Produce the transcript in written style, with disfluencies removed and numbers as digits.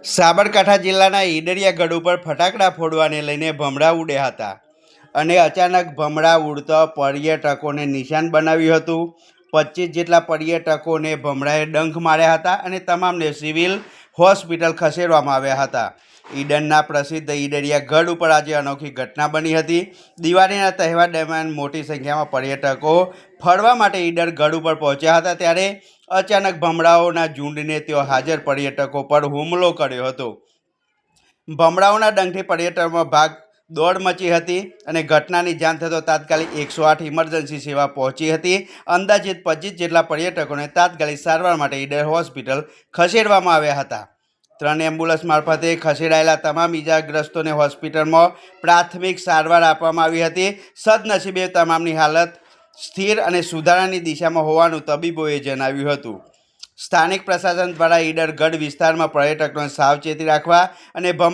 સાબરકાંઠા જિલ્લાના ઈડરિયા ગઢ ઉપર ફટાકડા ફોડવાને લઈને ભમરા ઉડ્યા હતા અને અચાનક ભમરા ઉડતા પર્યટકોને નિશાન બનાવ્યું હતું. 25 જેટલા પર્યટકોને ભમરાએ ડંખ માર્યા હતા અને તમામને સિવિલ હોસ્પિટલ ખસેડવામાં આવ્યા હતા. ઈડરના પ્રસિદ્ધ ઈડરિયા ગઢ ઉપર આજે અનોખી ઘટના બની હતી. દિવાળીના તહેવાર દરમિયાન મોટી સંખ્યામાં પર્યટકો ફરવા માટે ઈડર ગઢ ઉપર પહોંચ્યા હતા, ત્યારે અચાનક ભમરાઓના ઝુંડને ત્યાં હાજર પર્યટકો પર હુમલો કર્યો હતો. ભમરાઓના ડંખથી પર્યટકોમાં ભાગ દોડ મચી હતી અને ઘટનાની જાણ થતાં તાત્કાલિક 108 ઇમરજન્સી સેવા પહોંચી હતી. અંદાજિત 25 જેટલા પર્યટકોને તાત્કાલિક સારવાર માટે ઈડર હોસ્પિટલ ખસેડવામાં આવ્યા હતા. 3 એમ્બ્યુલન્સ મારફતે ખસેડાયેલા તમામ ઇજાગ્રસ્તોને હોસ્પિટલમાં પ્રાથમિક સારવાર આપવામાં આવી હતી. સદનસીબે તમામની હાલત સ્થિર અને સુધારાની દિશામાં હોવાનું તબીબોએ જણાવ્યું હતું. સ્થાનિક પ્રશાસન દ્વારા ઈડર ગઢ વિસ્તારમાં પર્યટકોને સાવચેતી રાખવા અને ભમરા